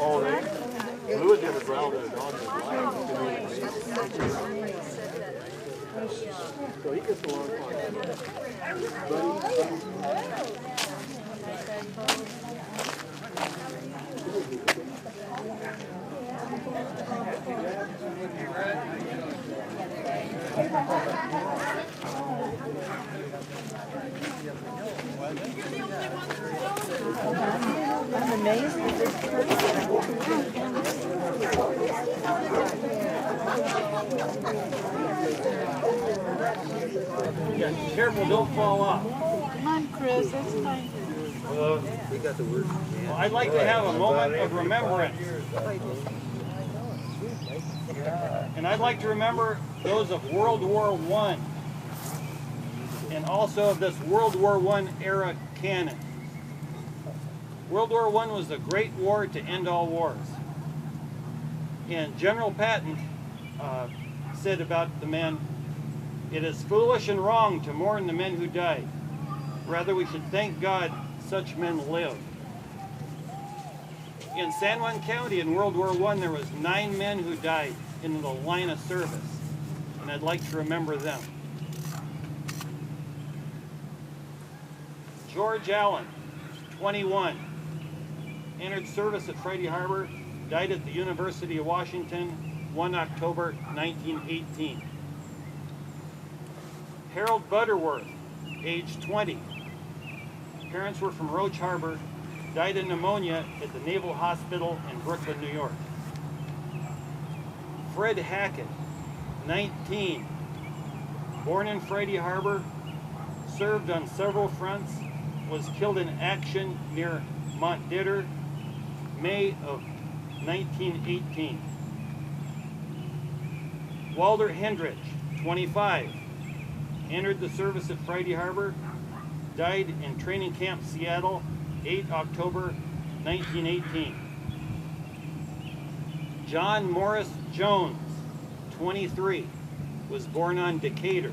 Oh, Lewis had a growl with a dog. So he gets along I'm amazed at this Yeah, careful, don't fall off. Come on, Chris, that's fine. He got the word. Well, I'd like to have a moment of remembrance. And I'd like to remember those of World War I and also of this World War I era canon. World War I was the great war to end all wars. And General Patton said about the men, "It is foolish and wrong to mourn the men who died. Rather, we should thank God such men live." In San Juan County in World War I, there was 9 men who died in the line of service, and I'd like to remember them. George Allen, 21, entered service at Friday Harbor, died at the University of Washington, 1 October 1918. Harold Butterworth, age 20. Parents were from Roach Harbor, died of pneumonia at the Naval Hospital in Brooklyn, New York. Fred Hackett, 19, born in Friday Harbor, served on several fronts, was killed in action near Mont Ditter, May of 1918. Walter Hendrich, 25, entered the service at Friday Harbor, died in Training Camp Seattle, 8 October 1918. John Morris Jones, 23, was born on Decatur.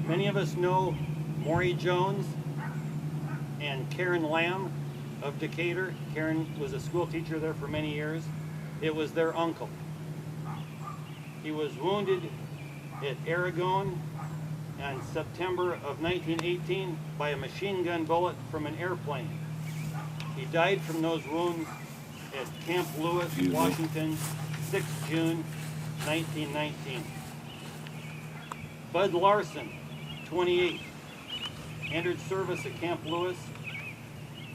Many of us know Maury Jones and Karen Lamb of Decatur. Karen was a school teacher there for many years. It was their uncle. He was wounded at Aragon in September of 1918 by a machine gun bullet from an airplane. He died from those wounds at Camp Lewis, Washington, 6 June 1919. Bud Larson, 28, entered service at Camp Lewis.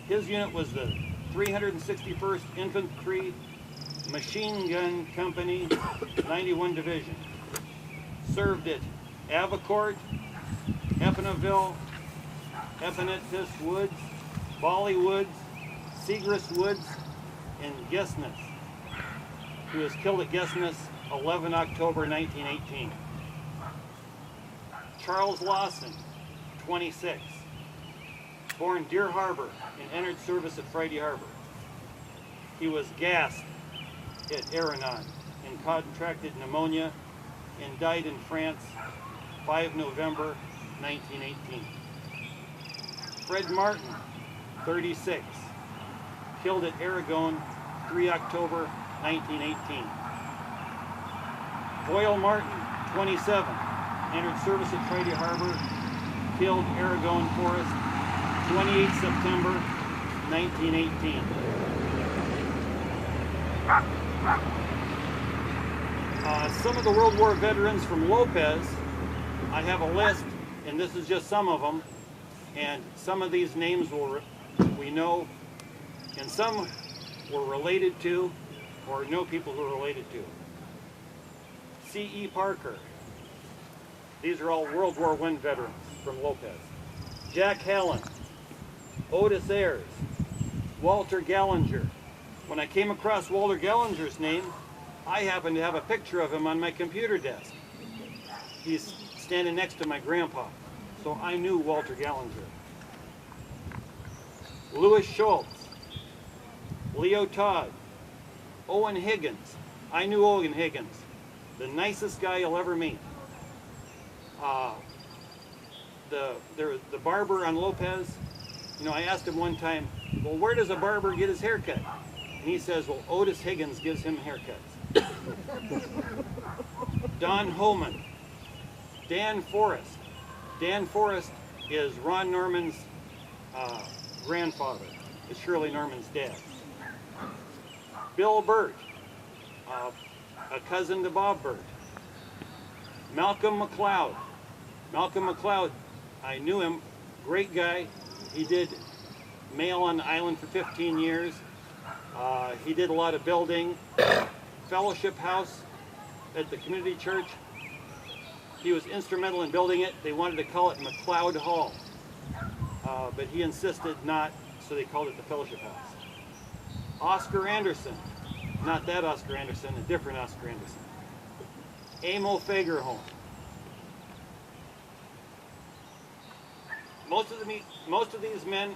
His unit was the 361st Infantry Machine Gun Company, 91 Division. Served at Avicourt, Epinaville, Epinetus Woods, Bolly Woods, Seagrass Woods, and Guessness. He was killed at Guessness 11 October 1918. Charles Lawson, 26, born Deer Harbor and entered service at Friday Harbor. He was gassed at Aragon and contracted pneumonia and died in France 5 November 1918. Fred Martin, 36, killed at Aragon 3 October 1918. Boyle Martin, 27, entered service at Friday Harbor, killed Aragon Forest 28 September 1918. Some of the World War veterans from Lopez, I have a list, and this is just some of them, and some of these names we know, and some were related to, or know people who are related to. C.E. Parker. These are all World War I veterans from Lopez. Jack Hallen, Otis Ayers, Walter Gallinger. When I came across Walter Gallinger's name, I happened to have a picture of him on my computer desk. He's standing next to my grandpa, so I knew Walter Gallinger. Louis Schultz, Leo Todd, Owen Higgins. I knew Owen Higgins, the nicest guy you'll ever meet. The barber on Lopez, you know, I asked him one time, well, where does a barber get his haircut? And he says, well, Otis Higgins gives him haircuts. Don Holman, Dan Forrest. Dan Forrest is Ron Norman's grandfather, is Shirley Norman's dad. Bill Burt, a cousin to Bob Burt. Malcolm McLeod. Malcolm McLeod, I knew him, great guy. He did mail on the island for 15 years. He did a lot of building. Fellowship House at the community church, he was instrumental in building it. They wanted to call it McLeod Hall, but he insisted not, so they called it the Fellowship House. Oscar Anderson, not that Oscar Anderson, a different Oscar Anderson. Amo Fagerholm. Most of these men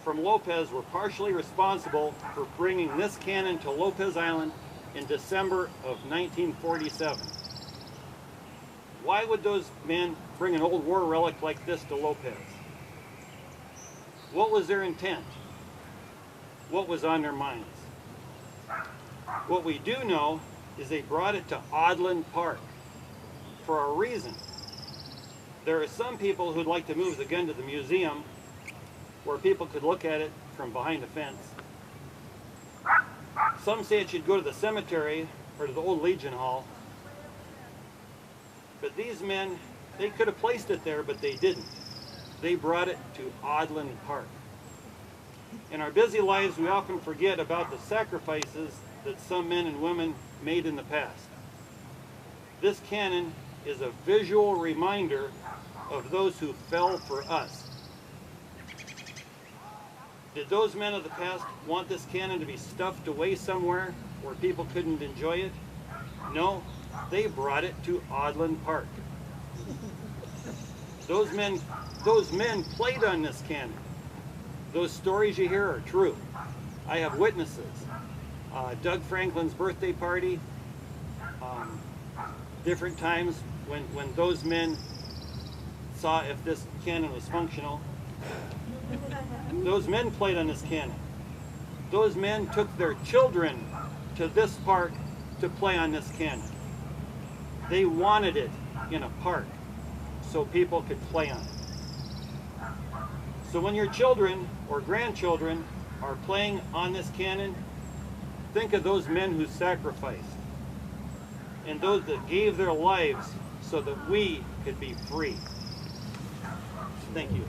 from Lopez were partially responsible for bringing this cannon to Lopez Island in December of 1947. Why would those men bring an old war relic like this to Lopez? What was their intent? What was on their minds? What we do know is they brought it to Odlin Park for a reason. There are some people who'd like to move the gun to the museum where people could look at it from behind a fence. Some say it should go to the cemetery or to the old Legion Hall. But these men, they could have placed it there, but they didn't. They brought it to Odlin Park. In our busy lives, we often forget about the sacrifices that some men and women made in the past. This cannon is a visual reminder of those who fell for us. Did those men of the past want this cannon to be stuffed away somewhere where people couldn't enjoy it? No, they brought it to Odlin Park. Those men played on this cannon. Those stories you hear are true. I have witnesses. Doug Franklin's birthday party, different times when those men saw if this cannon was functional. Those men played on this cannon. Those men took their children to this park to play on this cannon. They wanted it in a park so people could play on it. So when your children or grandchildren are playing on this cannon, think of those men who sacrificed and those that gave their lives so that we could be free. Thank you.